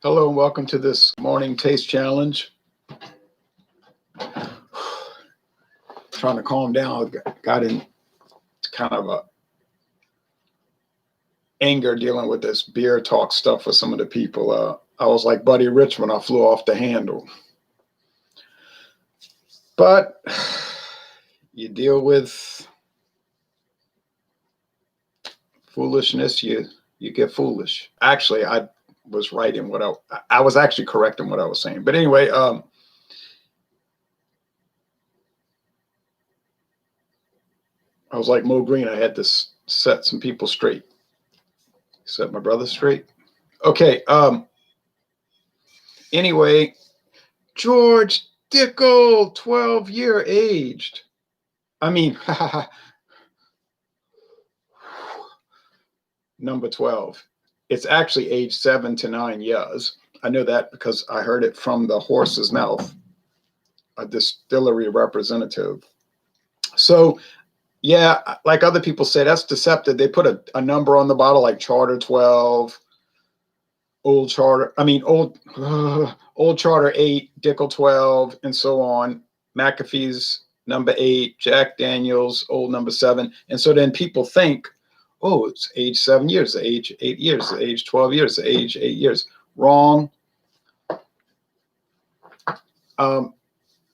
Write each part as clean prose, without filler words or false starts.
Hello and welcome to this morning taste challenge. Trying to calm down. Got in kind of a anger dealing with this beer talk stuff with some of the people. I was like Buddy Rich when I flew off the handle. But you deal with foolishness, you get foolish. Actually, I was right in what I was actually correct in what I was saying. But anyway, I was like Mo Green. I had to set some people straight. Set my brother straight. Okay. Anyway, George Dickel, 12-year aged. I mean, number 12. It's actually aged 7 to 9 years. I know that because I heard it from the horse's mouth, a distillery representative. So, yeah, like other people say, that's deceptive. They put a number on the bottle like Charter 12, Old Charter 8, Dickel 12, and so on. McAfee's number 8, Jack Daniels, old number 7. And so then people think, oh, it's age 7 years, age 8 years, age 12 years, age 8 years. Wrong.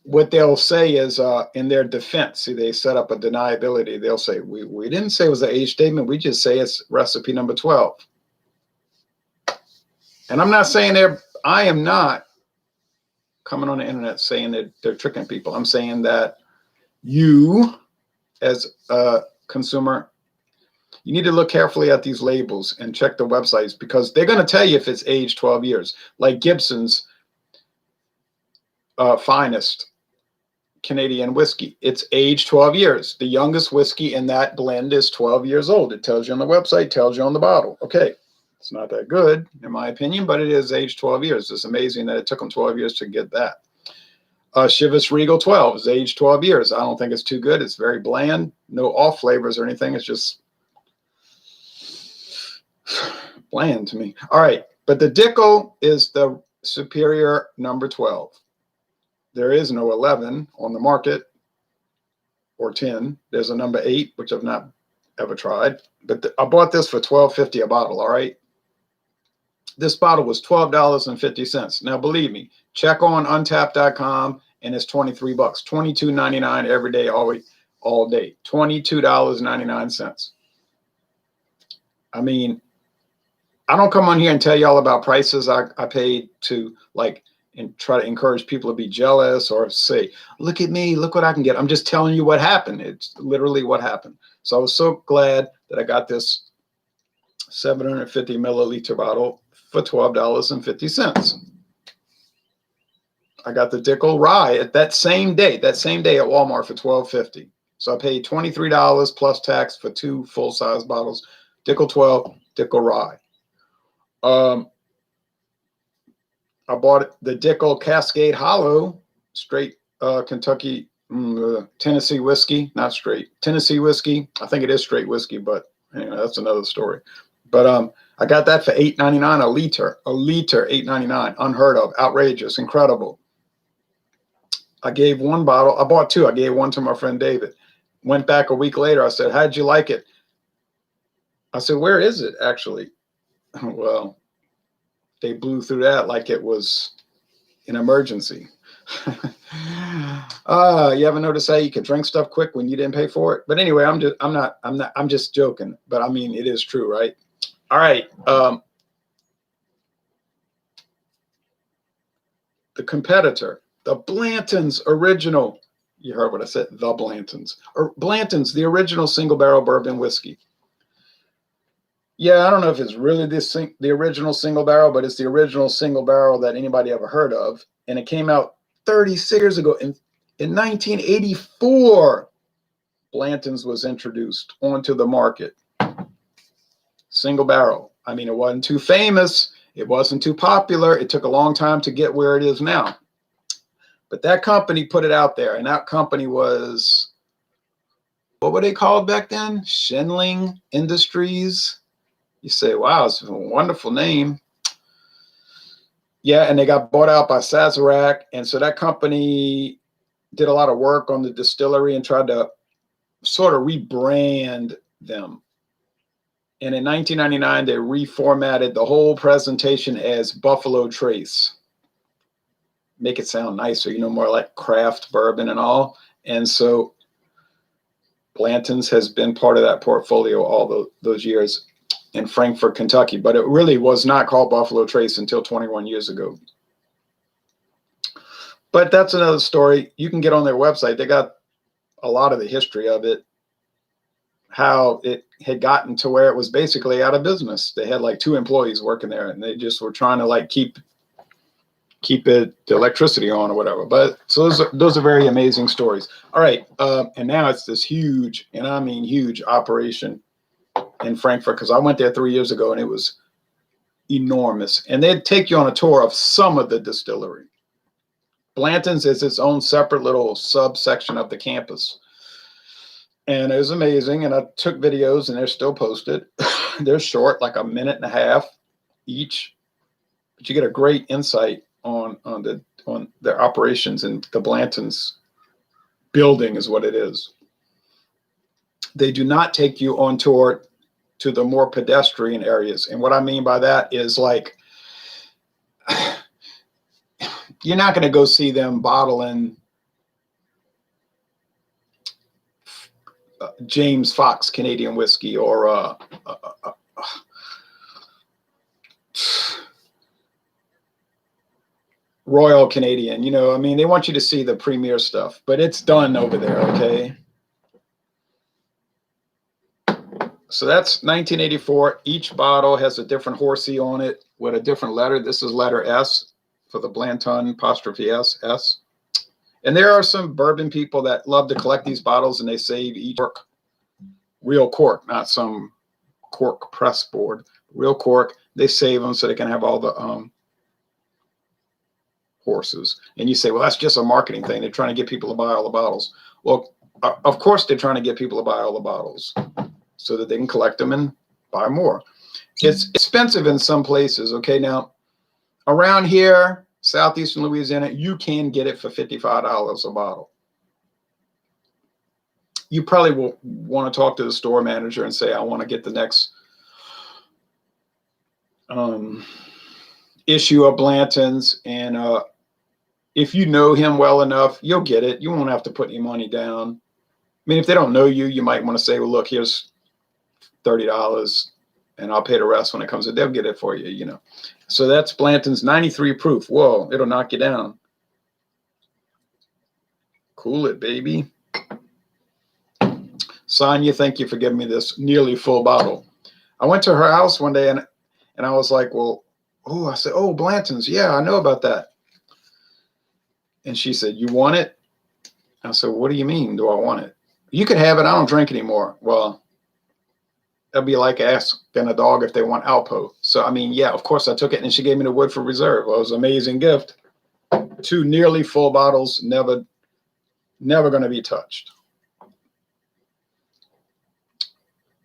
What they'll say is in their defense, see, they set up a deniability. They'll say, we didn't say it was an age statement. We just say it's recipe number 12. And I'm not saying I am not coming on the internet saying that they're tricking people. I'm saying that you, as a consumer, you need to look carefully at these labels and check the websites because they're going to tell you if it's age 12 years. Like Gibson's finest Canadian whiskey. It's age 12 years. The youngest whiskey in that blend is 12 years old. It tells you on the website, tells you on the bottle. Okay. It's not that good, in my opinion, but it is age 12 years. It's amazing that it took them 12 years to get that. Chivas Regal 12 is age 12 years. I don't think it's too good. It's very bland. No off flavors or anything. It's just bland to me. All right. But the Dickel is the superior number 12. There is no 11 on the market or 10. There's a number 8, which I've not ever tried. But I bought this for $12.50 a bottle. All right. This bottle was $12.50. Now, believe me, check on untapped.com and it's $23, $22.99 every day, all day, $22.99. I mean, I don't come on here and tell y'all about prices I paid to and try to encourage people to be jealous or say, look at me, look what I can get. I'm just telling you what happened. It's literally what happened. So I was so glad that I got this 750 milliliter bottle for $12.50. I got the Dickel Rye at that same day at Walmart for $12.50. So I paid $23 plus tax for 2 full-size bottles, Dickel 12, Dickel Rye. I bought the Dickel Cascade Hollow, straight Kentucky, Tennessee whiskey, not straight, Tennessee whiskey. I think it is straight whiskey, but anyway, that's another story. But I got that for $8.99 a liter, $8.99, unheard of, outrageous, incredible. I gave one bottle. I bought 2. I gave one to my friend David. Went back a week later. I said, how'd you like it? I said, where is it actually? Well, they blew through that like it was an emergency. You ever notice how you can drink stuff quick when you didn't pay for it? But anyway, I'm just joking. But I mean, it is true, right? All right. The competitor, the Blanton's original. You heard what I said, the Blanton's. Or Blanton's, the original single barrel bourbon whiskey. Yeah, I don't know if it's really the original single barrel, but it's the original single barrel that anybody ever heard of. And it came out 36 years ago. In 1984, Blanton's was introduced onto the market. Single barrel. I mean, it wasn't too famous. It wasn't too popular. It took a long time to get where it is now. But that company put it out there, and that company was, what were they called back then? Shinling Industries. You say, wow, it's a wonderful name. Yeah, and they got bought out by Sazerac. And so that company did a lot of work on the distillery and tried to sort of rebrand them. And in 1999, they reformatted the whole presentation as Buffalo Trace. Make it sound nicer, you know, more like craft bourbon and all. And so Blanton's has been part of that portfolio all those years in Frankfort, Kentucky. But it really was not called Buffalo Trace until 21 years ago. But that's another story. You can get on their website. They got a lot of the history of it, how it had gotten to where it was basically out of business. They had like 2 employees working there, and they just were trying to like keep the electricity on or whatever. But so those are very amazing stories. All right, and now it's this huge, and I mean huge, operation in Frankfurt, because I went there 3 years ago and it was enormous. And they'd take you on a tour of some of the distillery. Blanton's is its own separate little subsection of the campus. And it was amazing. And I took videos, and they're still posted. They're short, like a minute and a half each. But you get a great insight on their operations, and the Blanton's building is what it is. They do not take you on tour to the more pedestrian areas. And what I mean by that is, like, you're not going to go see them bottling James Fox Canadian whiskey or Royal Canadian. You know, I mean, they want you to see the premier stuff, but it's done over there, okay? So that's 1984. Each bottle has a different horsey on it with a different letter. This is letter S for the Blanton apostrophe S. And there are some bourbon people that love to collect these bottles, and they save each cork, real cork, not some cork press board, real cork. They save them so they can have all the horses. And you say, well, that's just a marketing thing. They're trying to get people to buy all the bottles. Well, of course they're trying to get people to buy all the bottles so that they can collect them and buy more. It's expensive in some places. Okay, now around here, southeastern Louisiana, you can get it for $55 a bottle. You probably will want to talk to the store manager and say, I want to get the next issue of Blanton's. And if you know him well enough, you'll get it. You won't have to put any money down. I mean, if they don't know you, you might want to say, well, look, here's $30 and I'll pay the rest when it comes in. They'll get it for you, you know. So that's Blanton's 93 proof. Whoa, it'll knock you down. Cool it, baby. Sonia, thank you for giving me this nearly full bottle. I went to her house one day and I was like, well, I said, oh, Blanton's. Yeah, I know about that. And she said, you want it? I said, what do you mean, do I want it? You could have it. I don't drink anymore. Well, that'd be like asking a dog if they want Alpo. So, I mean, yeah, of course I took it, and she gave me the Woodford Reserve. Well, it was an amazing gift. 2 nearly full bottles, never going to be touched.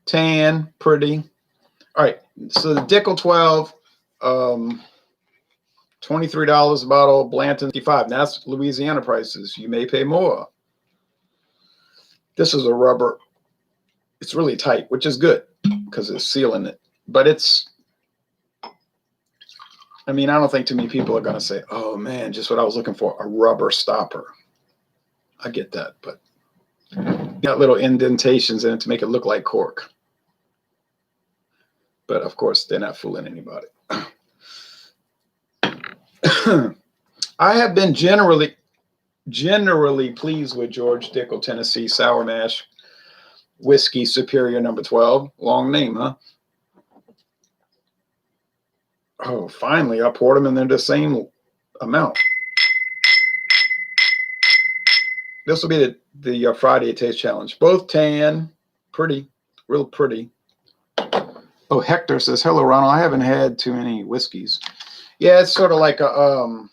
Tan, pretty. All right, so the Dickel 12, $23 a bottle, Blanton $55. Now that's Louisiana prices. You may pay more. This is a rubber. It's really tight, which is good because it's sealing it. But it's, I mean, I don't think too many people are going to say, oh, man, just what I was looking for, a rubber stopper. I get that, but got little indentations in it to make it look like cork. But, of course, they're not fooling anybody. I have been generally pleased with George Dickel Tennessee Sour Mash Whiskey Superior No. 12. Long name, huh? Oh, finally, I poured them in there the same amount. This will be the Friday Taste Challenge. Both tan, pretty, real pretty. Oh, Hector says, hello, Ronald. I haven't had too many whiskeys. Yeah, it's sort of like a,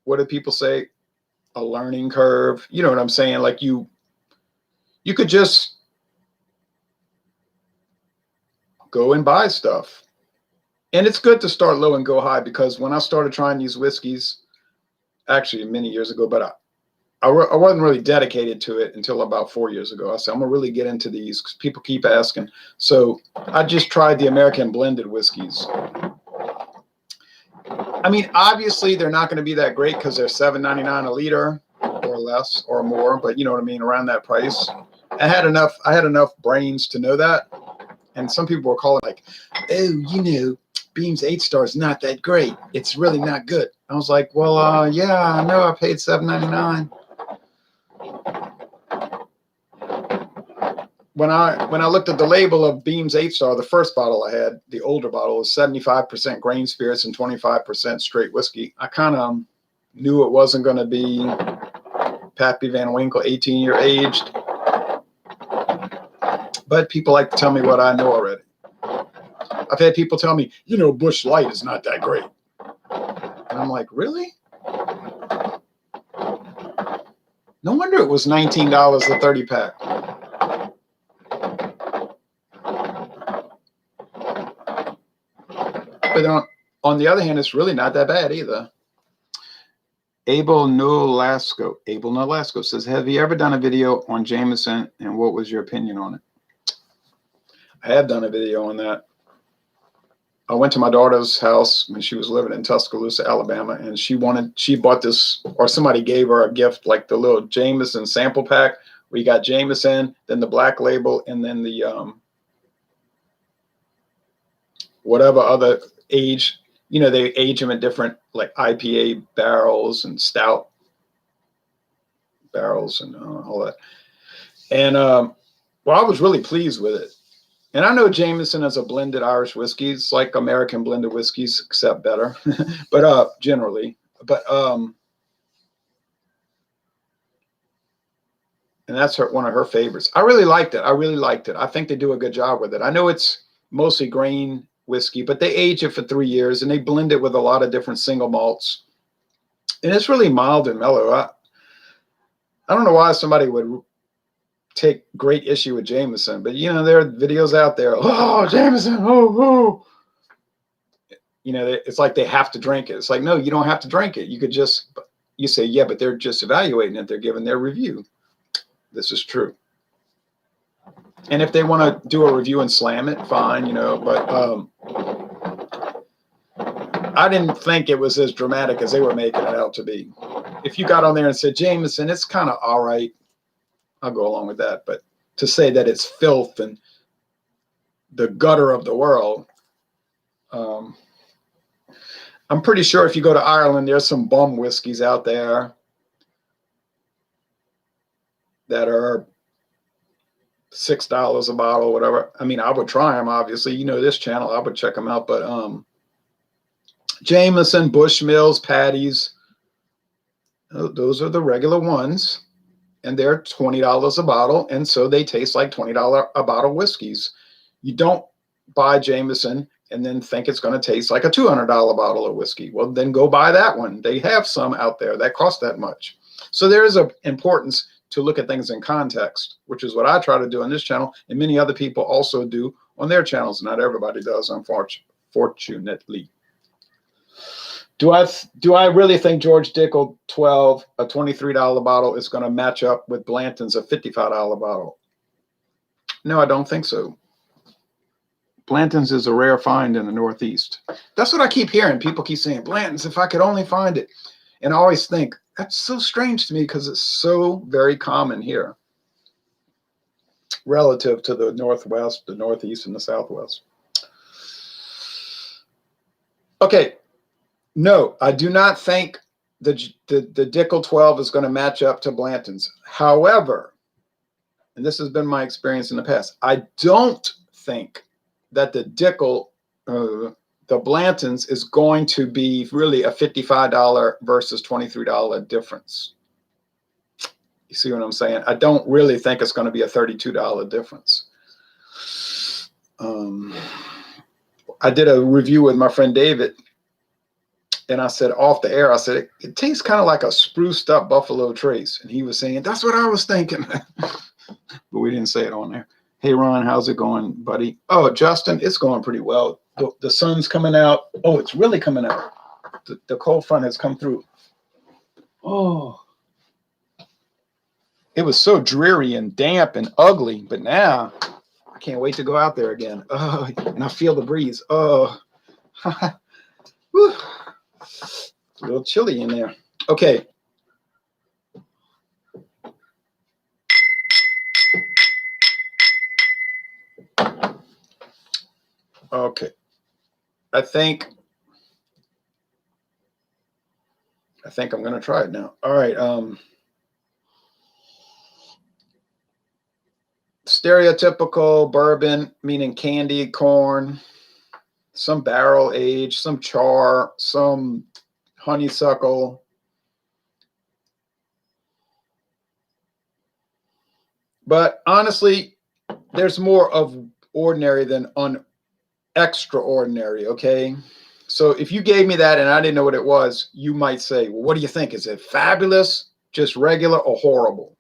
what do people say? A learning curve. You know what I'm saying? Like you could just go and buy stuff. And it's good to start low and go high, because when I started trying these whiskeys, actually many years ago, but I wasn't really dedicated to it until about 4 years ago. I said, I'm going to really get into these because people keep asking. So I just tried the American blended whiskeys. I mean, obviously, they're not going to be that great because they're $7.99 a liter or less or more. But you know what I mean, around that price. I had enough brains to know that. And some people were calling like, oh, you know, Beam's 8 Star is not that great. It's really not good. I was like, well, yeah, I know I paid $7.99. When I looked at the label of Beam's 8 Star, the first bottle I had, the older bottle, was 75% grain spirits and 25% straight whiskey. I kind of knew it wasn't going to be Pappy Van Winkle, 18-year aged. But people like to tell me what I know already. I've had people tell me, you know, Busch Light is not that great. And I'm like, really? No wonder it was $19 a 30-pack. But on the other hand, it's really not that bad either. Abel Nolasco says, have you ever done a video on Jameson, and what was your opinion on it? I have done a video on that. I went to my daughter's house when she was living in Tuscaloosa, Alabama, and she bought this, or somebody gave her a gift, like the little Jameson sample pack, where you got Jameson, then the black label, and then the whatever other age, you know, they age them in different, like IPA barrels and stout barrels and all that. And well, I was really pleased with it. And I know Jameson as a blended Irish whiskey. It's like American blended whiskeys, except better, but generally. But and that's one of her favorites. I really liked it. I think they do a good job with it. I know it's mostly grain whiskey, but they age it for 3 years and they blend it with a lot of different single malts. And it's really mild and mellow. I don't know why somebody would take great issue with Jameson, but you know, there are videos out there. Oh, Jameson, oh. You know, it's like they have to drink it. It's like, no, you don't have to drink it. You could just, you say, yeah, but they're just evaluating it. They're giving their review. This is true. And if they want to do a review and slam it, fine, you know, but I didn't think it was as dramatic as they were making it out to be. If you got on there and said, Jameson, it's kind of all right, I'll go along with that. But to say that it's filth and the gutter of the world, I'm pretty sure if you go to Ireland, there's some bum whiskeys out there that are $6 a bottle, whatever. I mean, I would try them, obviously. You know, this channel, I would check them out. But Jameson, Bushmills, Paddy's, those are the regular ones. And they're $20 a bottle. And so they taste like $20 a bottle whiskeys. You don't buy Jameson and then think it's going to taste like a $200 bottle of whiskey. Well, then go buy that one. They have some out there that cost that much. So there is an importance to look at things in context, which is what I try to do on this channel, and many other people also do on their channels. Not everybody does, unfortunately. Do I really think George Dickel 12, a $23 bottle, is going to match up with Blanton's a $55 bottle? No, I don't think so. Blanton's is a rare find in the Northeast. That's what I keep hearing. People keep saying, Blanton's, if I could only find it. And I always think, that's so strange to me because it's so very common here relative to the Northwest, the Northeast, and the Southwest. Okay. No, I do not think the Dickel 12 is going to match up to Blanton's. However, and this has been my experience in the past, I don't think that the Dickel, the Blanton's, is going to be really a $55 versus $23 difference. You see what I'm saying? I don't really think it's going to be a $32 difference. I did a review with my friend David, and I said off the air, I said, it tastes kind of like a spruced up Buffalo Trace. And he was saying, that's what I was thinking. But we didn't say it on there. Hey, Ron, how's it going, buddy? Oh, Justin, it's going pretty well. The sun's coming out. Oh, it's really coming out. The cold front has come through. Oh, it was so dreary and damp and ugly, but now I can't wait to go out there again. Oh, and I feel the breeze. Oh, it's a little chilly in there. Okay. Okay. I think I'm going to try it now. All right. Stereotypical bourbon, meaning candied corn, some barrel age, some char, some honeysuckle. But honestly, there's more of ordinary than extraordinary, okay? So if you gave me that and I didn't know what it was, you might say, well, what do you think? Is it fabulous, just regular, or horrible?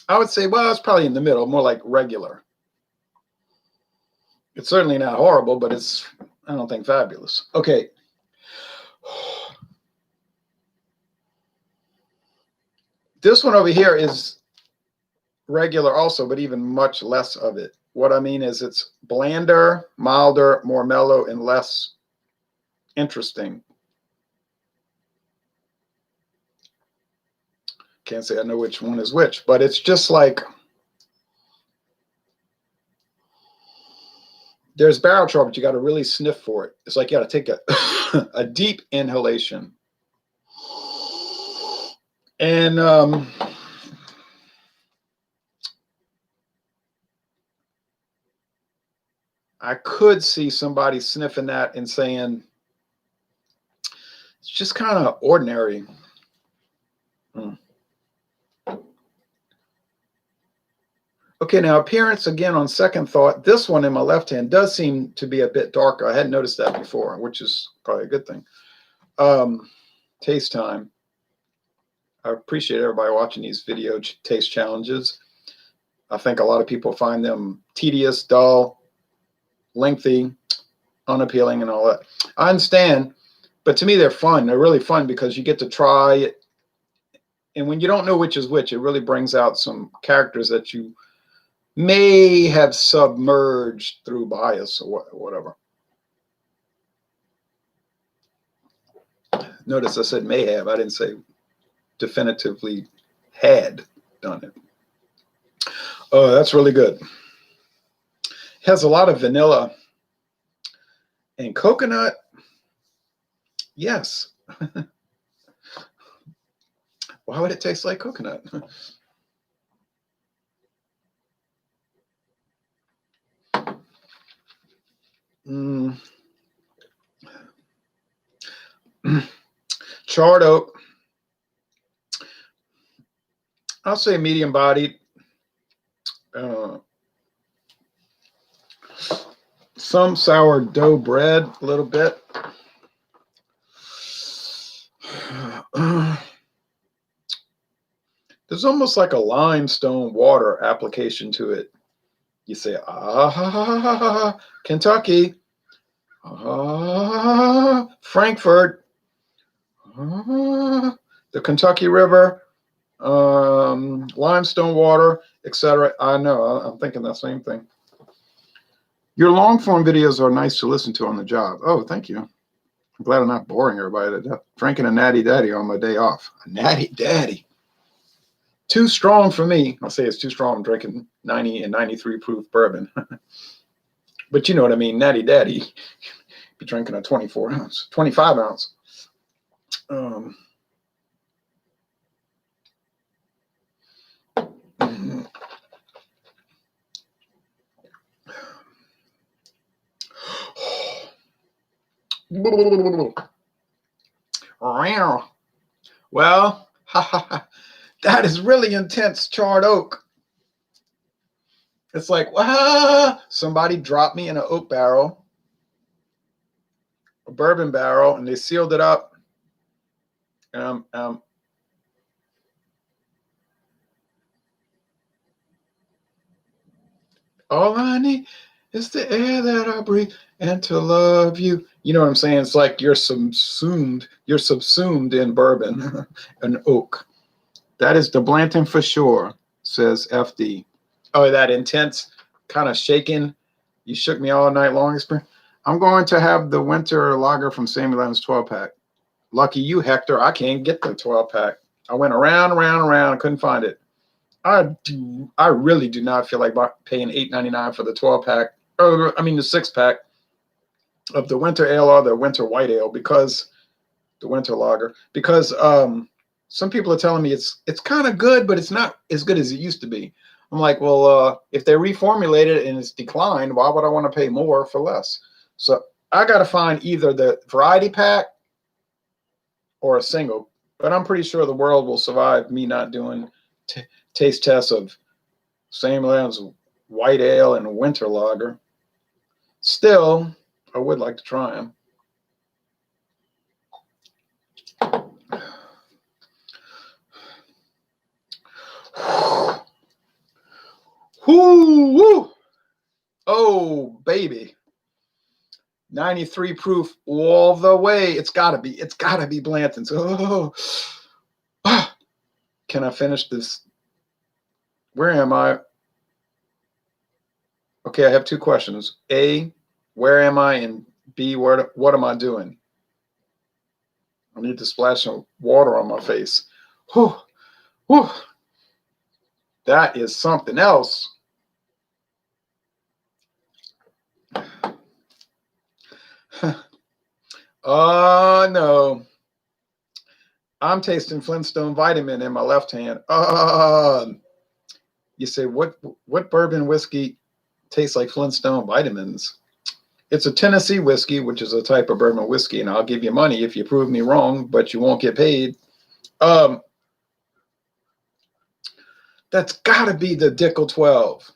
I would say, well, it's probably in the middle, more like regular. It's certainly not horrible, but it's, I don't think, fabulous. Okay. This one over here is regular also, but even much less of it. What I mean is it's blander, milder, more mellow, and less interesting. Can't say I know which one is which, but it's just like there's barrel char, but you got to really sniff for it. It's like you got to take a deep inhalation. And I could see somebody sniffing that and saying, it's just kind of ordinary. Okay, now appearance, again, on second thought, this one in my left hand does seem to be a bit darker. I hadn't noticed that before, which is probably a good thing. Taste time. I appreciate everybody watching these video taste challenges. I think a lot of people find them tedious, dull, lengthy, unappealing, and all that. I understand, but to me they're fun. They're really fun because you get to try it. And when you don't know which is which, it really brings out some characters that you may have submerged through bias or whatever. Notice I said may have. I didn't say definitively had done it. Oh, that's really good. It has a lot of vanilla and coconut. Yes. Why would it taste like coconut? Charred oak. I'll say medium bodied. Some sourdough bread, a little bit. There's almost like a limestone water application to it. You say, ah, Kentucky, ah, Frankfurt, ah, the Kentucky River, limestone water, etc. I know, I'm thinking the same thing. Your long form videos are nice to listen to on the job. Oh, thank you. I'm glad I'm not boring everybody to death. Drinking a natty daddy on my day off. A natty daddy. Too strong for me. I'll say it's too strong. I'm drinking 90 and 93 proof bourbon. But you know what I mean. Natty daddy. Be drinking a 24 ounce, 25 ounce. Well, that is really intense charred oak. It's like, wow, somebody dropped me in an oak barrel, a bourbon barrel, and they sealed it up. All I need It's the air that I breathe and to love you. You know what I'm saying? It's like you're subsumed in bourbon and oak. That is the Blanton for sure, says FD. Oh, that intense kind of shaking. You shook me all night long experience. I'm going to have the winter lager from Samuel Adams 12 pack. Lucky you, Hector. I can't get the 12 pack. I went around, I couldn't find it. I really do not feel like paying $8.99 for the 12 pack. Or, I mean, the 6 pack of the winter ale or the winter white ale, because the winter lager, because some people are telling me it's kind of good, but it's not as good as it used to be. I'm like, well, if they reformulate it and it's declined, why would I want to pay more for less? So I got to find either the variety pack or a single. But I'm pretty sure the world will survive me not doing taste tests of Samuel Adams white ale and winter lager. Still, I would like to try them. Whoo! Oh, baby. 93 proof all the way. It's gotta be Blanton's. Oh. Can I finish this? Where am I? Okay, I have 2 questions. A, where am I? And B, what am I doing? I need to splash some water on my face. Whew. Whew. That is something else. Oh, no. I'm tasting Flintstone vitamin in my left hand. You say, what bourbon whiskey tastes like Flintstone vitamins? It's a Tennessee whiskey, which is a type of bourbon whiskey, and I'll give you money if you prove me wrong, but you won't get paid. That's got to be the Dickel 12.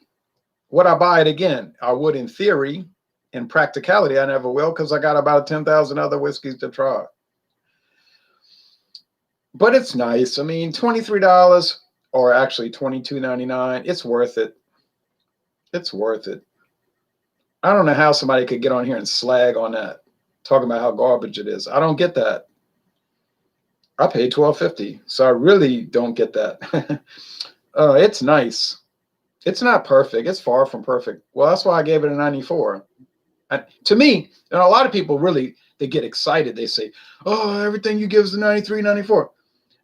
Would I buy it again? I would in theory. In practicality, I never will, because I got about 10,000 other whiskeys to try. But it's nice. I mean, $23 or actually $22.99. It's worth it. It's worth it. I don't know how somebody could get on here and slag on that, talking about how garbage it is. I don't get that. I paid $12.50, so I really don't get that. It's nice. It's not perfect. It's far from perfect. Well, that's why I gave it a 94. To me, and a lot of people really, they get excited. They say, oh, everything you give is a 93, 94.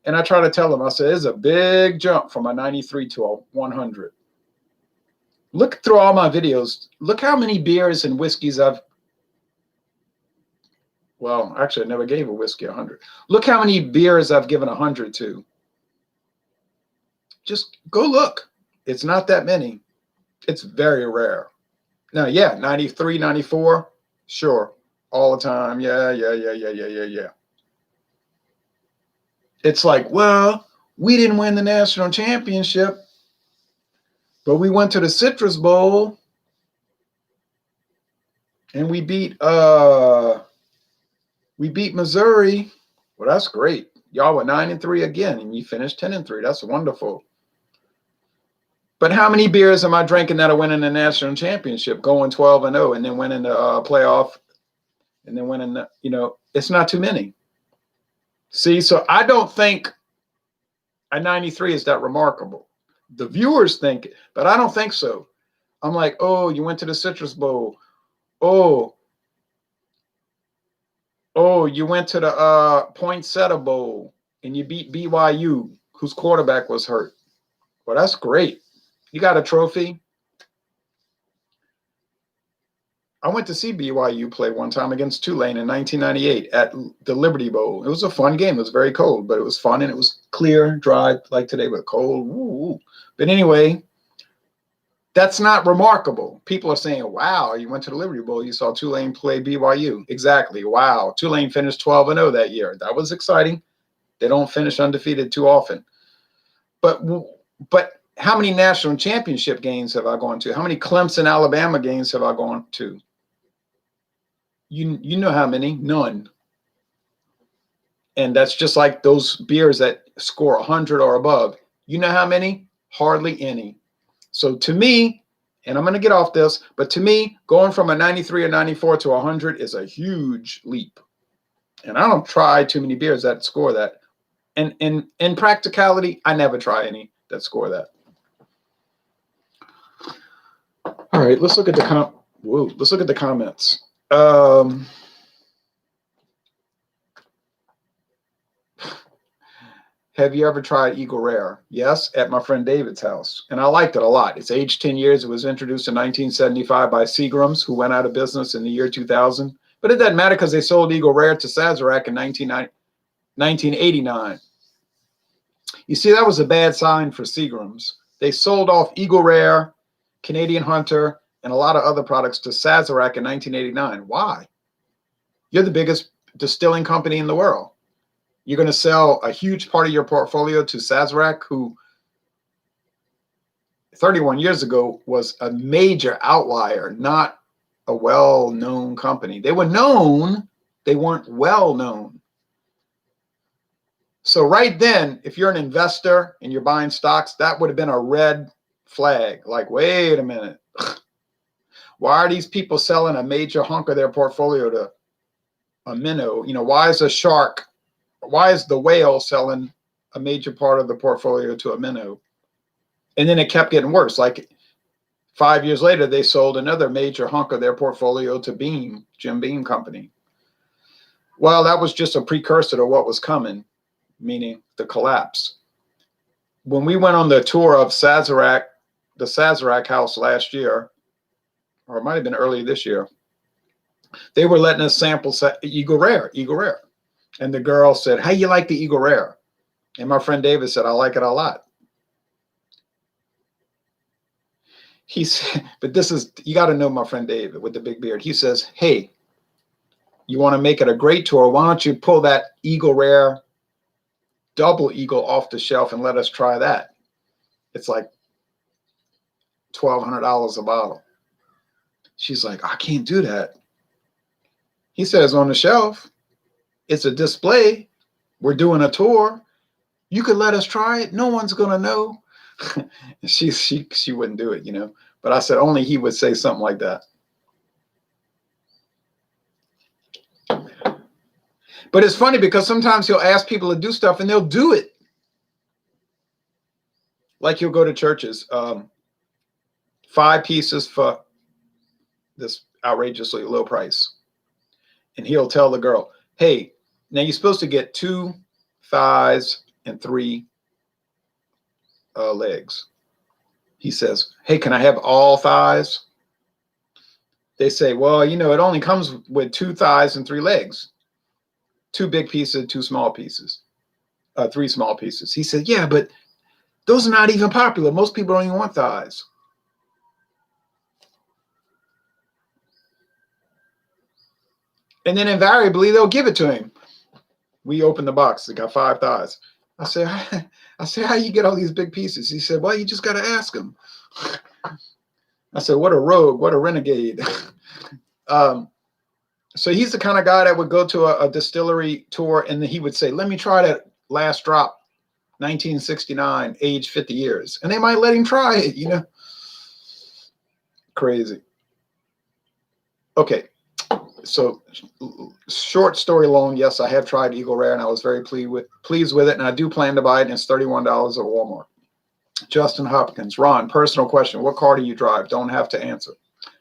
And I try to tell them, I said, it's a big jump from a 93 to a 100. Look through all my videos. Look how many beers and whiskeys well, actually, I never gave a whiskey 100. Look how many beers I've given 100 to. Just go look. It's not that many. It's very rare. Now, yeah, 93, 94, sure, all the time. Yeah. It's like, well, we didn't win the national championship, but we went to the Citrus Bowl and we beat Missouri. Well, that's great. Y'all were 9-3 again, and you finished 10-3. That's wonderful. But how many beers am I drinking that are winning the national championship, going 12-0, and then winning the playoff, and then winning the, it's not too many. See, so I don't think a 93 is that remarkable. The viewers think it, but I don't think so. I'm like, oh, you went to the Citrus Bowl. Oh, you went to the Poinsettia Bowl, and you beat BYU, whose quarterback was hurt. Well, that's great. You got a trophy. I went to see BYU play one time against Tulane in 1998 at the Liberty Bowl. It was a fun game. It was very cold, but it was fun, and it was clear, dry, like today, but cold. Woo. But anyway, that's not remarkable. People are saying, wow, you went to the Liberty Bowl. You saw Tulane play BYU. Exactly. Wow. Tulane finished 12-0 that year. That was exciting. They don't finish undefeated too often. But how many national championship games have I gone to? How many Clemson, Alabama games have I gone to? You know how many? None. And that's just like those beers that score 100 or above. You know how many? Hardly any. So to me, and I'm going to get off this, but to me, going from a 93 or 94 to 100 is a huge leap. And I don't try too many beers that score that. And in practicality, I never try any that score that. All right, let's look at the comments. Have you ever tried Eagle Rare? Yes, at my friend David's house. And I liked it a lot. It's aged 10 years. It was introduced in 1975 by Seagram's, who went out of business in the year 2000. But it doesn't matter because they sold Eagle Rare to Sazerac in 1989. You see, that was a bad sign for Seagram's. They sold off Eagle Rare, Canadian Hunter, and a lot of other products to Sazerac in 1989. Why? You're the biggest distilling company in the world. You're going to sell a huge part of your portfolio to Sazerac, who 31 years ago was a major outlier, not a well-known company. They were known, they weren't well-known. So right then, if you're an investor and you're buying stocks, that would have been a red flag. Like, wait a minute. Why are these people selling a major hunk of their portfolio to a minnow? You know, why is the whale selling a major part of the portfolio to a minnow? And then it kept getting worse. Like 5 years later, they sold another major hunk of their portfolio to Beam, Jim Beam Company. Well, that was just a precursor to what was coming, meaning the collapse. When we went on the tour of Sazerac, the Sazerac house last year, or it might have been earlier this year, they were letting us sample Eagle Rare. And the girl said, "How you like the Eagle Rare?" And my friend David said, "I like it a lot." He said, but this is, you got to know my friend David with the big beard. He says, "Hey, you want to make it a great tour? Why don't you pull that Eagle Rare Double Eagle off the shelf and let us try that? It's like $1,200 a bottle." She's like, "I can't do that." He says, "On the shelf. It's a display. We're doing a tour. You could let us try it. No one's going to know." She wouldn't do it, you know. But I said only he would say something like that. But it's funny because sometimes he'll ask people to do stuff and they'll do it. Like he'll go to churches, 5 pieces for this outrageously low price. And he'll tell the girl, "Hey, now you're supposed to get 2 thighs and 3 legs." He says, "Hey, can I have all thighs?" They say, "Well, you know, it only comes with 2 thighs and 3 legs. 2 big pieces, 2 small pieces, 3 small pieces." He said, "Yeah, but those are not even popular. Most people don't even want thighs." And then invariably they'll give it to him. We opened the box. It got 5 thighs. I said, "How you get all these big pieces?" He said, "Well, you just got to ask him." I said, "What a rogue, what a renegade." So he's the kind of guy that would go to a distillery tour and he would say, "Let me try that last drop, 1969, age 50 years. And they might let him try it, you know. Crazy. Okay. So short story long, yes, I have tried Eagle Rare and I was very pleased with it. And I do plan to buy it, and it's $31 at Walmart. Justin Hopkins, Ron, personal question. What car do you drive? Don't have to answer.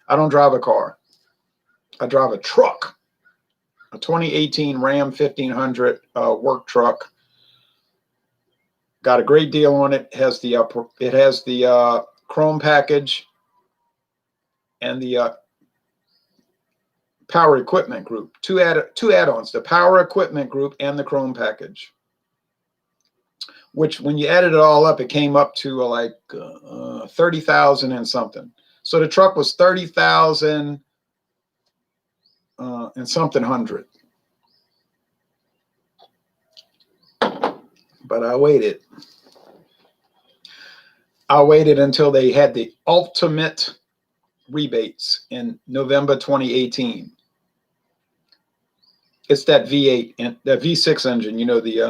I don't drive a car. I drive a truck, a 2018 Ram 1500 work truck. Got a great deal on it. It has the chrome package and the power equipment group. Two add-ons, the power equipment group and the chrome package. Which, when you added it all up, it came up to like 30,000 and something. So the truck was 30,000 and something hundred. But I waited. I waited until they had the ultimate rebates in November 2018. It's that V8 and the V6 engine, you know, the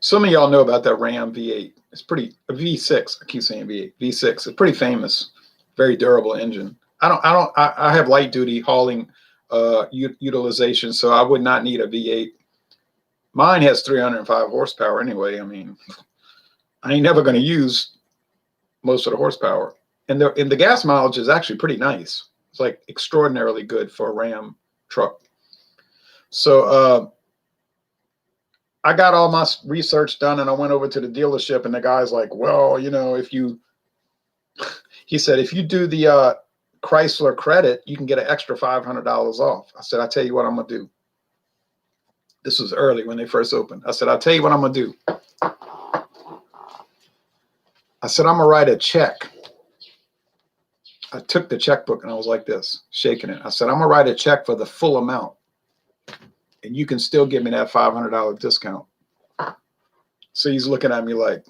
Some of y'all know about that Ram V8. It's pretty, a V6. I keep saying V8, V6. It's pretty famous, very durable engine. I have light duty hauling utilization, so I would not need a V8. Mine has 305 horsepower anyway. I mean, I ain't never going to use most of the horsepower. And the gas mileage is actually pretty nice. It's like extraordinarily good for a Ram truck. So I got all my research done, and I went over to the dealership, and the guy's like, well, you know, he said, if you do the Chrysler credit, you can get an extra $500 off. I said, I'll tell you what I'm going to do. This was early when they first opened. I said, I'll tell you what I'm going to do. I said, I'm going to write a check. I took the checkbook and I was like this, shaking it. I said, I'm going to write a check for the full amount, and you can still give me that $500 discount. So he's looking at me like,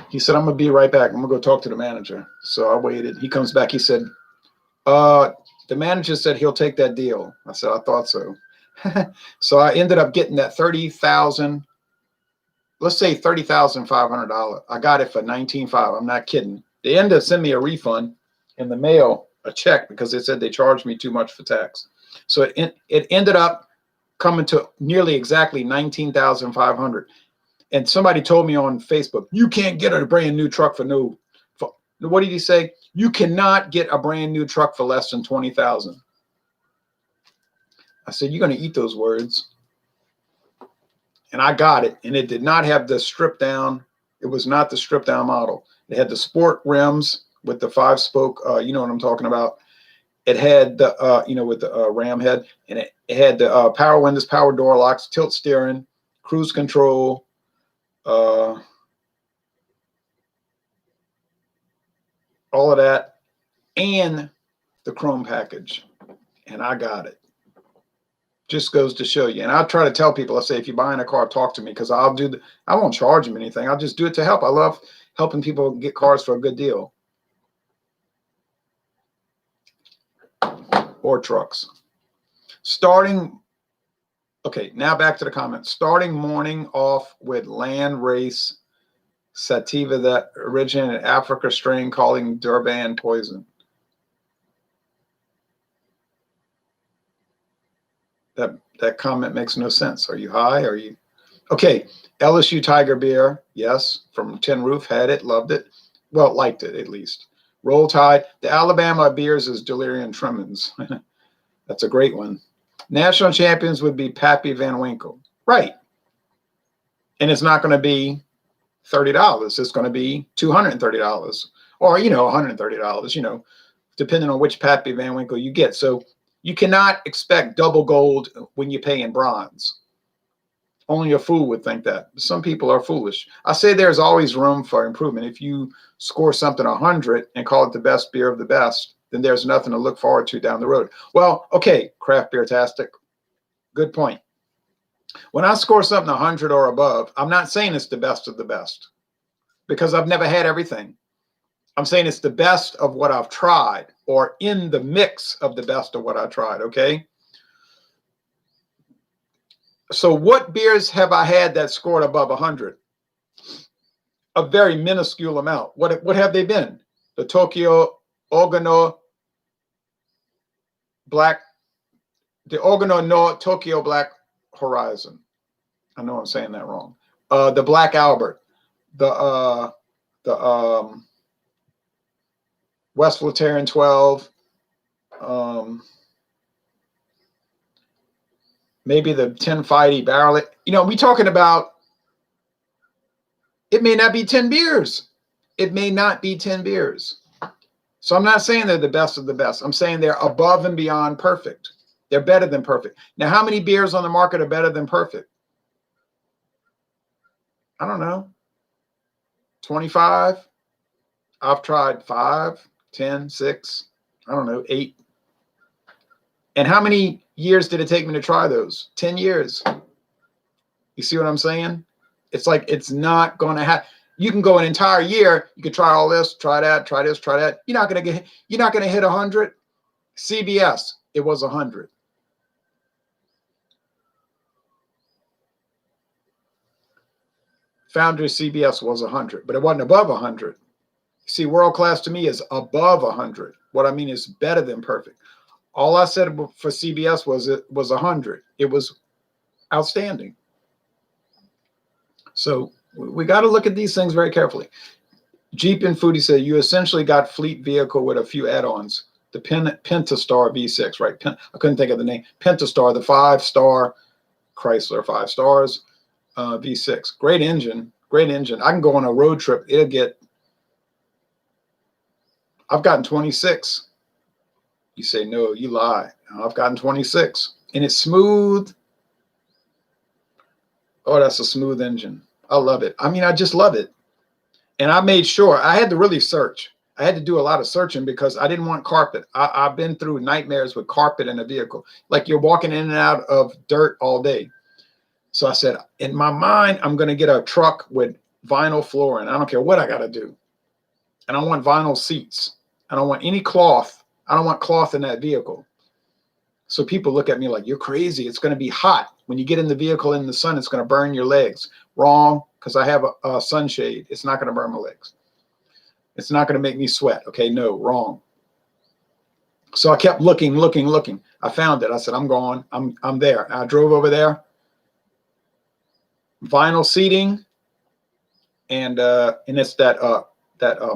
he said, I'm going to be right back. I'm going to go talk to the manager. So I waited. He comes back. He said, the manager said he'll take that deal. I said, I thought so. So I ended up getting that $30,000, let's say $30,500. I got it for $19,500. I'm not kidding. They ended up sending me a refund in the mail, a check, because they said they charged me too much for tax. So it ended up coming to nearly exactly $19,500. And somebody told me on Facebook, you can't get a brand new truck for what did he say? You cannot get a brand new truck for less than $20,000. I said, you're going to eat those words. And I got it. And it did not have the strip down. It was not the strip down model. It had the sport rims with the 5-spoke. You know what I'm talking about. It had the, with the ram head. And it had the power windows, power door locks, tilt steering, cruise control. All of that. And the chrome package. And I got it. Just goes to show you. And I try to tell people, I say, if you're buying a car, talk to me, because I won't charge them anything. I'll just do it to help. I love helping people get cars for a good deal. Or trucks. Okay, now back to the comments. Starting morning off with land race sativa that originated in Africa strain calling Durban poison. That comment makes no sense. Are you high? Are you okay? LSU Tiger beer, yes, from Tin Roof, had it, loved it. Well, liked it at least. Roll Tide. The Alabama beers is Delirium Tremens. That's a great one. National champions would be Pappy Van Winkle. Right. And it's not going to be $30. It's going to be $230 or, $130, depending on which Pappy Van Winkle you get. So you cannot expect double gold when you pay in bronze. Only a fool would think that. Some people are foolish. I say there's always room for improvement. If you score something 100 and call it the best beer of the best, then there's nothing to look forward to down the road. Well, okay, craft beer-tastic. Good point. When I score something 100 or above, I'm not saying it's the best of the best, because I've never had everything. I'm saying it's the best of what I've tried, or in the mix of the best of what I tried, okay? So what beers have I had that scored above 100? A very minuscule amount. What have they been? The Tokyo Ogano Black, the Ogano no Tokyo Black Horizon. I know I'm saying that wrong. The Black Albert, the West Lateran 12, maybe the 10 Fighty Barrel. We talking about, it may not be 10 beers. It may not be 10 beers. So I'm not saying they're the best of the best. I'm saying they're above and beyond perfect. They're better than perfect. Now, how many beers on the market are better than perfect? I don't know. 25. I've tried 5, 10, 6, I don't know, 8. And how many years did it take me to try those? 10 years. You see what I'm saying? It's like, it's not going to happen. You can go an entire year. You could try all this, try that, try this, try that. You're not going to hit 100. CBS, it was 100. Foundry CBS was 100, but it wasn't above 100. See, world class to me is above 100. What I mean is better than perfect. All I said for CBS was it was 100. It was outstanding. So we got to look at these things very carefully. Jeep and Foodie said you essentially got fleet vehicle with a few add-ons. The Pentastar V6, right? I couldn't think of the name. Pentastar, the 5-star Chrysler 5 stars V6. Great engine. Great engine. I can go on a road trip. I've gotten 26. You say, no, you lie. I've gotten 26. And it's smooth. Oh, that's a smooth engine. I love it. I mean, I just love it. And I made sure I had to really search. I had to do a lot of searching because I didn't want carpet. I've been through nightmares with carpet in a vehicle. Like you're walking in and out of dirt all day. So I said, in my mind, I'm going to get a truck with vinyl flooring. I don't care what I got to do. And I want vinyl seats. I don't want any cloth. I don't want cloth in that vehicle. So people look at me like, you're crazy. It's going to be hot. When you get in the vehicle in the sun, it's going to burn your legs. Wrong, because I have a sunshade. It's not going to burn my legs. It's not going to make me sweat. Okay, no, wrong. So I kept looking. I found it. I said, I'm gone. I'm there. I drove over there. Vinyl seating, and it's that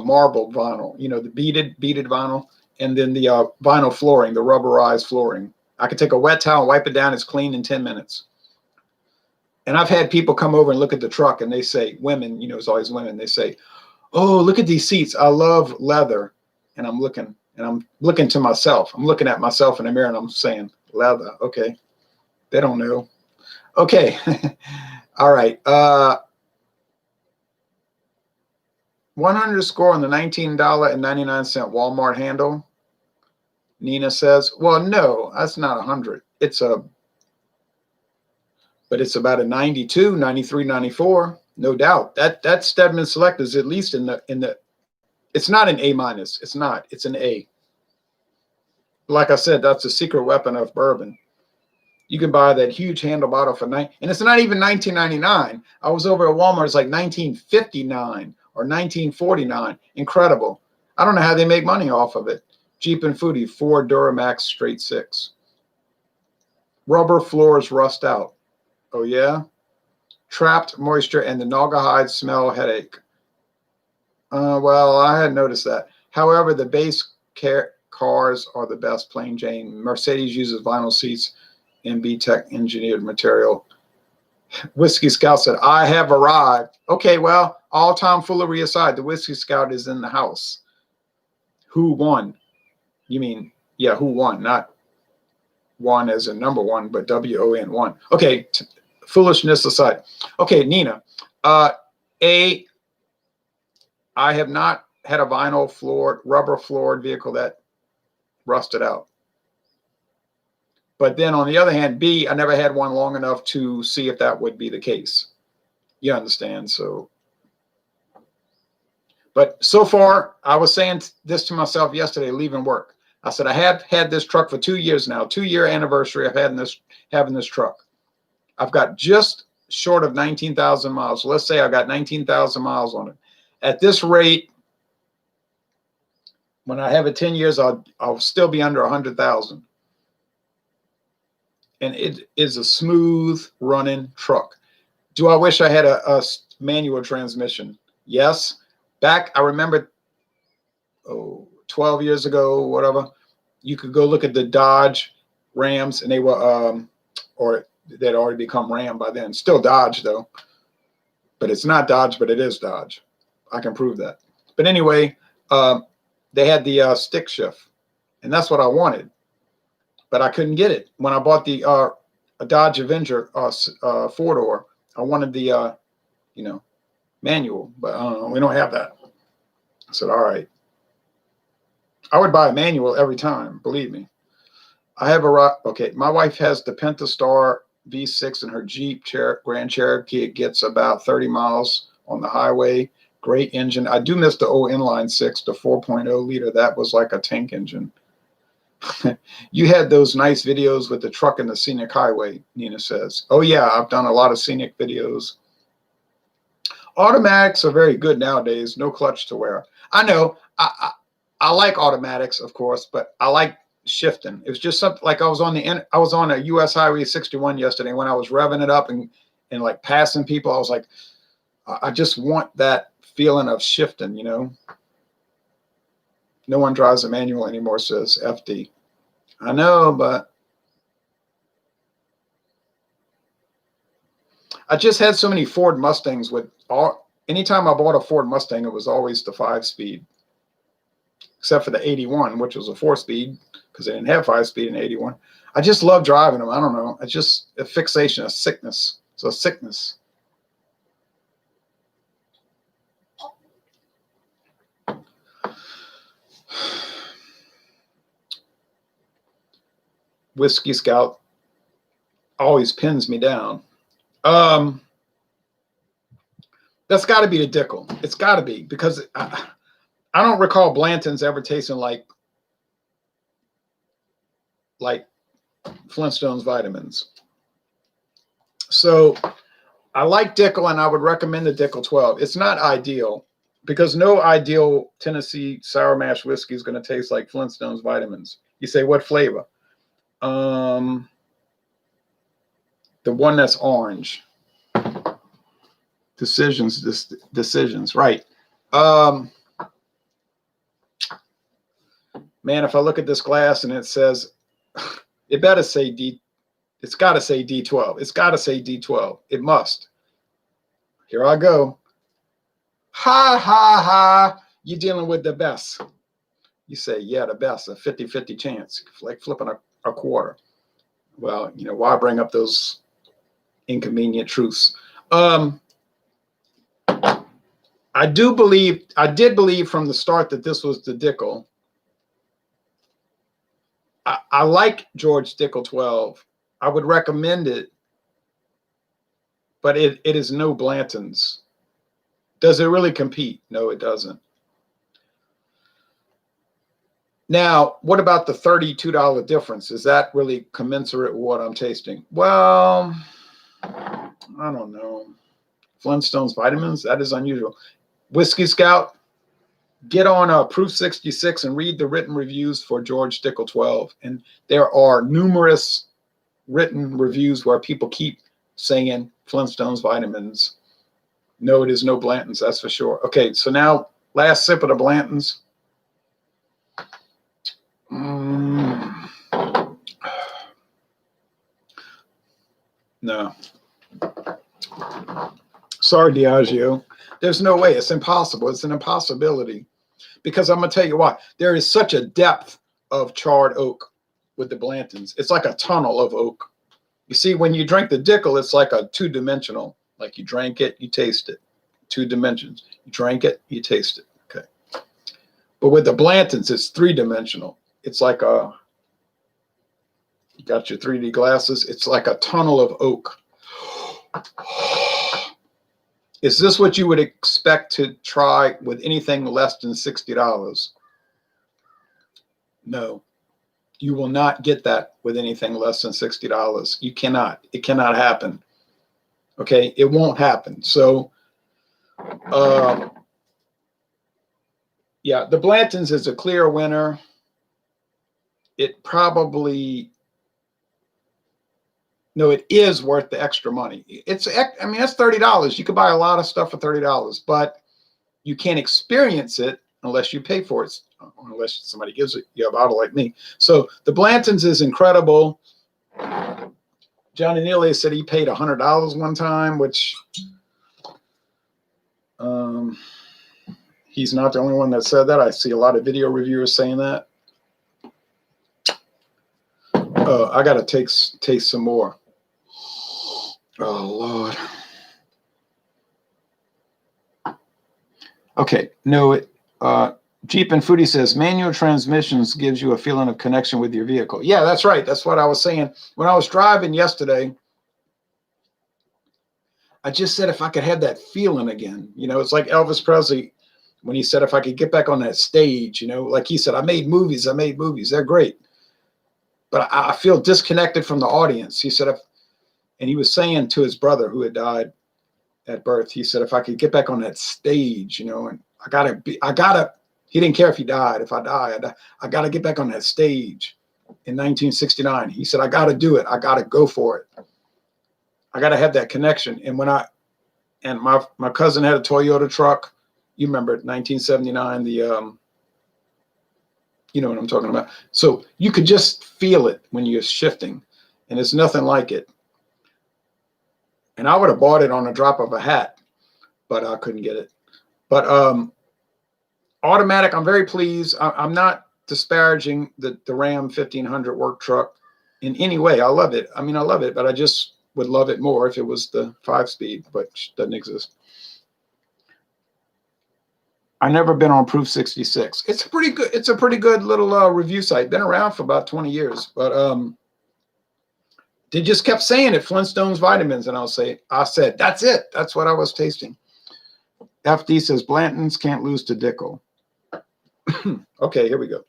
marbled vinyl, you know, the beaded vinyl, and then the vinyl flooring, the rubberized flooring. I could take a wet towel, wipe it down, it's clean in 10 minutes. And I've had people come over and look at the truck and they say, women, you know, it's always women, they say, oh, look at these seats. I love leather. And I'm looking to myself. I'm looking at myself in the mirror and I'm saying, leather. Okay. They don't know. Okay. All right. 100 score on the $19.99 Walmart handle. Nina says, well, no, that's not 100. But it's about a 92, 93, 94. No doubt. That Stedman Select is at least in the, it's not an A minus. It's not. It's an A. Like I said, that's the secret weapon of bourbon. You can buy that huge handle bottle for and it's not even $19.99. I was over at Walmart. It's like $19.59 or $19.49. Incredible. I don't know how they make money off of it. Jeep and Foodie, 4 Duramax straight 6. Rubber floors rust out. Oh yeah. Trapped moisture and the Naugahyde smell headache. Well, I hadn't noticed that. However, the base cars are the best, plain Jane. Mercedes uses vinyl seats and B-Tech engineered material. Whiskey Scout said, I have arrived. Okay, well, all tomfoolery aside, the Whiskey Scout is in the house. Who won? You mean, yeah, who won? Not one as in number one, but W-O-N, one. Okay, foolishness aside. Okay, Nina. I have not had a vinyl floored, rubber floored vehicle that rusted out. But then on the other hand, B, I never had one long enough to see if that would be the case. You understand? So, but so far, I was saying this to myself yesterday, leaving work. I said, I have had this truck for 2 years now, 2-year anniversary of having this truck. I've got just short of 19,000 miles. So let's say I got 19,000 miles on it. At this rate, when I have it 10 years, I'll still be under 100,000. And it is a smooth running truck. Do I wish I had a manual transmission? Yes. Back, I remember, 12 years ago, whatever, you could go look at the Dodge Rams, and they were, or they'd already become Ram by then. Still Dodge, though. But it's not Dodge, but it is Dodge. I can prove that. But anyway, they had the stick shift, and that's what I wanted. But I couldn't get it. When I bought the Dodge Avenger 4-door, I wanted the, manual, but we don't have that. I said, all right. I would buy a manual every time, believe me. I have okay, my wife has the Pentastar V6 in her Jeep Grand Cherokee. It gets about 30 miles on the highway. Great engine. I do miss the old inline 6, the 4.0 liter. That was like a tank engine. You had those nice videos with the truck and the scenic highway, Nina says. Oh, yeah, I've done a lot of scenic videos. Automatics are very good nowadays. No clutch to wear. I know. I like automatics, of course, but I like shifting. It was just something like I was on a US Highway 61 yesterday. When I was revving it up and like passing people, I was like, I just want that feeling of shifting, you know. No one drives a manual anymore, says FD. I know, but I just had so many Ford Mustangs with anytime I bought a Ford Mustang, it was always the 5-speed, except for the 81, which was a 4-speed because they didn't have 5-speed in 81. I just love driving them. I don't know. It's just a fixation, a sickness. It's a sickness. Whiskey Scout always pins me down. That's got to be the Dickel. It's got to be, because I don't recall Blanton's ever tasting like Flintstones vitamins. So I like Dickel, and I would recommend the Dickel 12. It's not ideal, because no ideal Tennessee sour mash whiskey is going to taste like Flintstones vitamins. You say, what flavor? The one that's orange. Decisions, right. Man, if I look at this glass and it says, it better say D, it's got to say D12. It's got to say D12. It must. Here I go. Ha, ha, ha. You're dealing with the best. You say, yeah, the best, a 50-50 chance, like flipping a quarter. Well, you know, why bring up those inconvenient truths? I did believe from the start that this was the Dickel. I like George Dickel 12. I would recommend it, but it is no Blanton's. Does it really compete? No, it doesn't. Now, what about the $32 difference? Is that really commensurate with what I'm tasting? Well, I don't know. Flintstones vitamins, that is unusual. Whiskey Scout, get on Proof 66 and read the written reviews for George Dickel 12. And there are numerous written reviews where people keep saying Flintstones vitamins. No, it is no Blanton's, that's for sure. Okay, so now last sip of the Blanton's. No. Sorry, Diageo. There's no way. It's impossible. It's an impossibility. Because I'm going to tell you why. There is such a depth of charred oak with the Blantons. It's like a tunnel of oak. You see, when you drink the Dickel, it's like a two-dimensional. Like you drank it, you taste it. 2 dimensions. You drank it, you taste it. Okay. But with the Blantons, it's 3-dimensional. It's like you got your 3D glasses. It's like a tunnel of oak. Is this what you would expect to try with anything less than $60? No, you will not get that with anything less than $60. You cannot. It cannot happen. Okay, it won't happen. So, yeah, the Blanton's is a clear winner. It probably, no, it is worth the extra money. I mean, that's $30. You could buy a lot of stuff for $30, but you can't experience it unless you pay for it, unless somebody gives you a bottle like me. So the Blanton's is incredible. Johnny Neely said he paid $100 one time, which he's not the only one that said that. I see a lot of video reviewers saying that. I got to taste some more. Oh, Lord. Okay. No, Jeep and Foodie says, manual transmissions gives you a feeling of connection with your vehicle. Yeah, that's right. That's what I was saying. When I was driving yesterday, I just said if I could have that feeling again. You know, it's like Elvis Presley when he said if I could get back on that stage, you know, like he said, I made movies. They're great. But I feel disconnected from the audience. He said, and he was saying to his brother who had died at birth. He said, if I could get back on that stage, you know, and he didn't care if he died. If I die, I got to get back on that stage in 1969. He said, I got to do it. I got to go for it. I got to have that connection. And my cousin had a Toyota truck. You remember it, 1979, you know what I'm talking about. So you could just feel it when you're shifting, and it's nothing like it. And I would have bought it on a drop of a hat, but I couldn't get it. But automatic, I'm very pleased. I'm not disparaging the Ram 1500 work truck in any way. I love it. I mean, I love it, but I just would love it more if it was the 5-speed, but doesn't exist. I've never been on Proof 66. It's a pretty good little review site. Been around for about 20 years, but they just kept saying it, Flintstones vitamins, and I said, that's it. That's what I was tasting. FD says Blanton's can't lose to Dickel. Okay, here we go.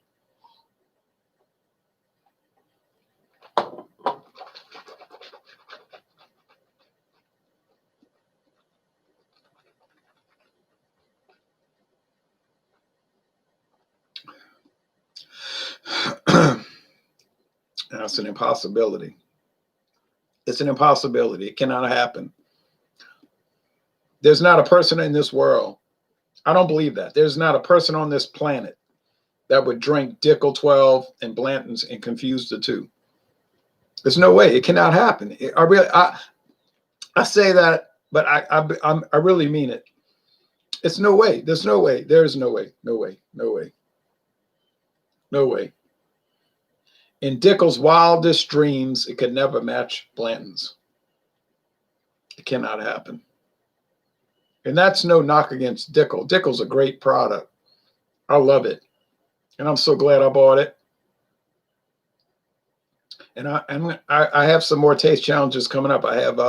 That's an impossibility. It's an impossibility. It cannot happen. There's not a person in this world. I don't believe that. There's not a person on this planet that would drink Dickel 12 and Blanton's and confuse the two. There's no way. It cannot happen. I say that, but I really mean it. It's no way. There's no way. There's no way. No way. No way. No way. In Dickel's wildest dreams, it could never match Blanton's. It cannot happen. And that's no knock against Dickel. Dickel's a great product. I love it. And I'm so glad I bought it. And I have some more taste challenges coming up. I have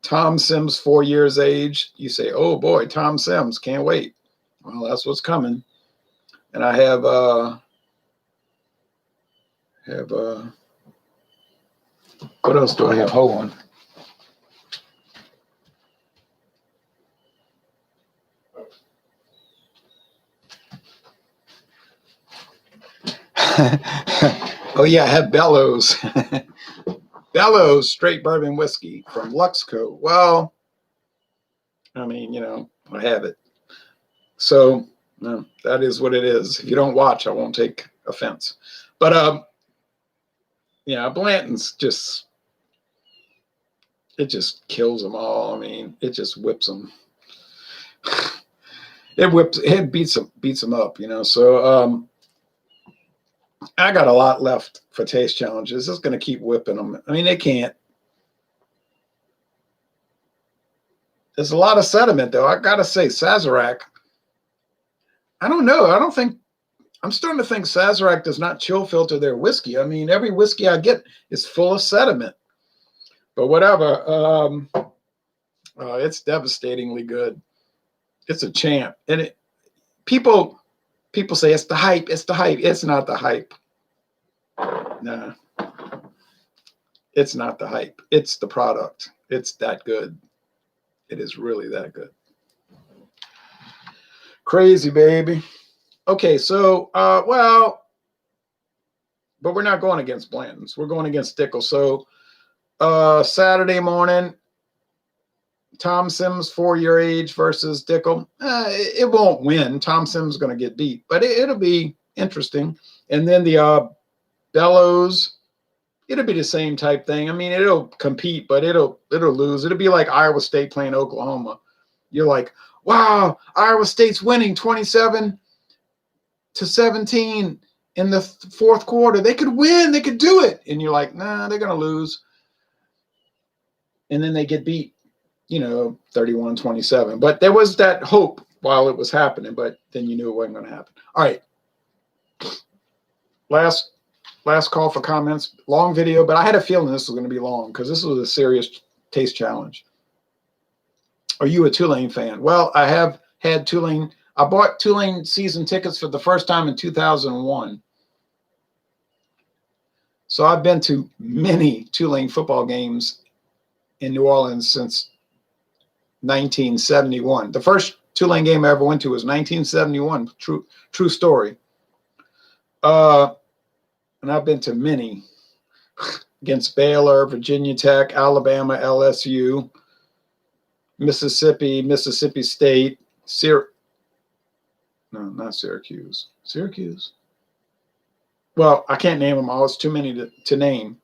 Tom Sims, 4 years age. You say, oh boy, Tom Sims, can't wait. Well, that's what's coming. And I have what else do I have? Hold on. Oh yeah, I have Bellows. Bellows straight bourbon whiskey from Luxco. Well, I mean, you know, I have it. So that is what it is. If you don't watch, I won't take offense. But yeah, Blanton's it just kills them all. I mean, it just whips them. It beats them up, you know. So I got a lot left for taste challenges. It's going to keep whipping them. I mean, they can't. There's a lot of sediment, though. I got to say, Sazerac, I don't know. I'm starting to think Sazerac does not chill filter their whiskey. I mean, every whiskey I get is full of sediment. But whatever. It's devastatingly good. It's a champ. And people say it's the hype. It's the hype. It's not the hype. Nah. It's not the hype. It's the product. It's that good. It is really that good. Crazy, baby. Okay, so, well, but we're not going against Blanton's. We're going against Dickel. So, Saturday morning, Tom Sims, 4-year age versus Dickel. It won't win. Tom Sims is going to get beat, but it'll be interesting. And then the Bellows, it'll be the same type thing. I mean, it'll compete, but it'll lose. It'll be like Iowa State playing Oklahoma. You're like, wow, Iowa State's winning 27-17 in the fourth quarter. They could win. They could do it. And you're like, nah, they're going to lose. And then they get beat, you know, 31-27. But there was that hope while it was happening, but then you knew it wasn't going to happen. All right. Last call for comments. Long video, but I had a feeling this was going to be long because this was a serious taste challenge. Are you a Tulane fan? Well, I have had Tulane. I bought Tulane season tickets for the first time in 2001. So I've been to many Tulane football games in New Orleans since 1971. The first Tulane game I ever went to was 1971. True story. And I've been to many against Baylor, Virginia Tech, Alabama, LSU, Mississippi State, no, not Syracuse. Syracuse? Well, I can't name them all. It's too many to name.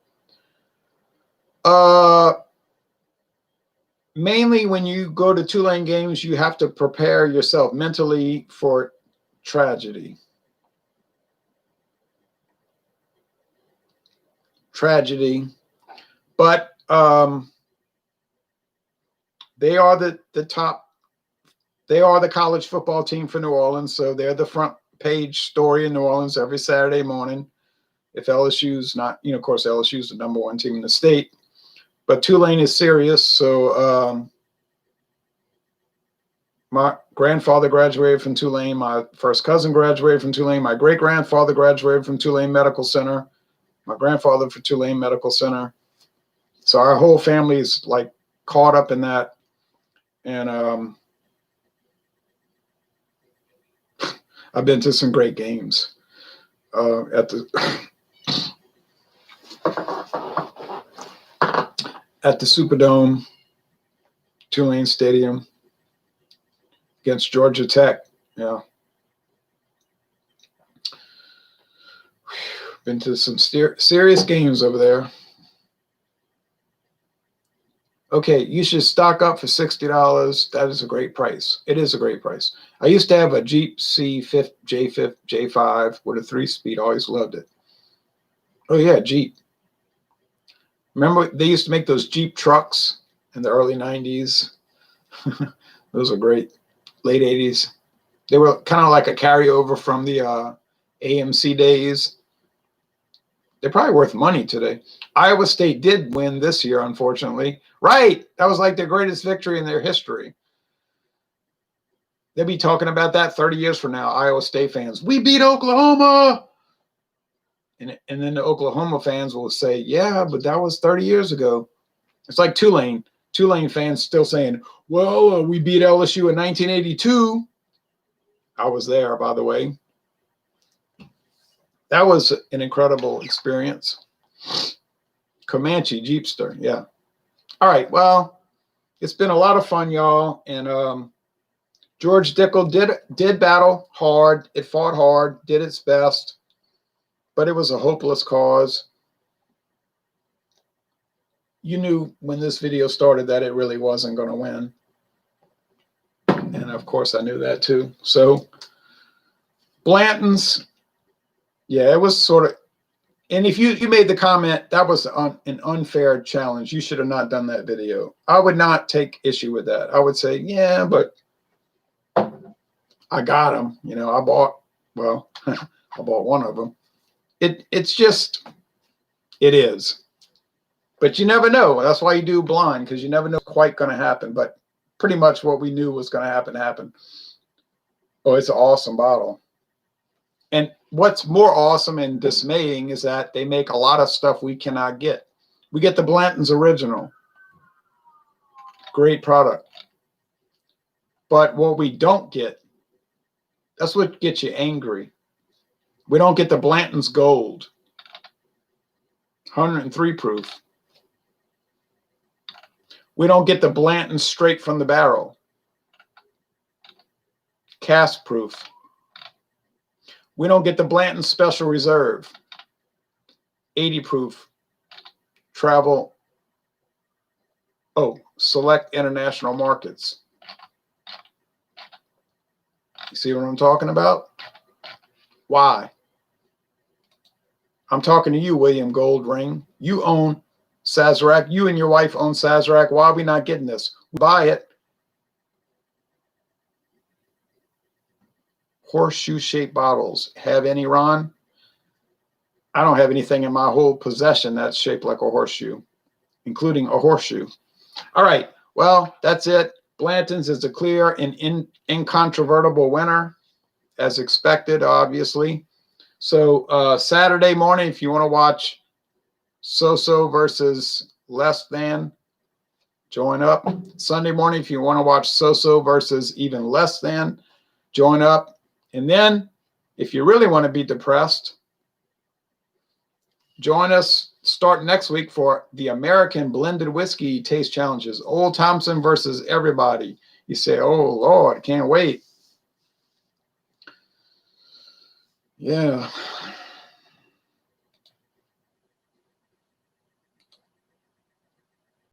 Mainly when you go to Tulane games, you have to prepare yourself mentally for tragedy. But they are the top. They are the college football team for New Orleans, so they're the front page story in New Orleans every Saturday morning. If LSU's not, of course, LSU's the #1 team in the state, but Tulane is serious. So my grandfather graduated from Tulane. My first cousin graduated from Tulane. My great-grandfather graduated from Tulane Medical Center. My grandfather from Tulane Medical Center. So our whole family is like caught up in that. And I've been to some great games at the Superdome, Tulane Stadium against Georgia Tech. Yeah. Been to some serious games over there. Okay, you should stock up for $60. That is a great price. It is a great price. I used to have a Jeep J5 with a 3-speed. Always loved it. Oh yeah, Jeep. Remember they used to make those Jeep trucks in the early 90s? Those are great. Late 80s. They were kind of like a carryover from the AMC days. They're probably worth money today. Iowa State did win this year, unfortunately. Right. That was like their greatest victory in their history. They'll be talking about that 30 years from now, Iowa State fans. We beat Oklahoma. And then the Oklahoma fans will say, yeah, but that was 30 years ago. It's like Tulane. Tulane fans still saying, well, we beat LSU in 1982. I was there, by the way. That was an incredible experience. Comanche Jeepster, yeah. All right, well, it's been a lot of fun, y'all. And George Dickel did battle hard. It fought hard, did its best, but it was a hopeless cause. You knew when this video started that it really wasn't going to win. And of course, I knew that too. So Blanton's, yeah, it was sort of, and if you made the comment, that was an unfair challenge. You should have not done that video. I would not take issue with that. I would say, yeah, but I got them. I bought one of them. It's just, it is. But you never know. That's why you do blind, because you never know quite going to happen. But pretty much what we knew was going to happen happened. Oh, it's an awesome bottle. And what's more awesome and dismaying is that they make a lot of stuff we cannot get. We get the Blanton's original. Great product. But what we don't get, that's what gets you angry. We don't get the Blanton's Gold. 103 proof. We don't get the Blanton straight from the barrel. Cask proof. We don't get the Blanton Special Reserve. 80 proof. Travel. Oh, select international markets. You see what I'm talking about? Why? I'm talking to you, William Goldring. You own Sazerac. You and your wife own Sazerac. Why are we not getting this? We buy it. Horseshoe-shaped bottles. Have any, Ron? I don't have anything in my whole possession that's shaped like a horseshoe, including a horseshoe. All right. Well, that's it. Blanton's is a clear and incontrovertible winner, as expected, obviously. So Saturday morning, if you want to watch so-so versus less than, join up. Sunday morning, if you want to watch so-so versus even less than, join up. And then if you really want to be depressed, join us. Start next week for the American Blended Whiskey Taste Challenges. Old Thompson versus everybody. You say, oh, Lord, can't wait. Yeah.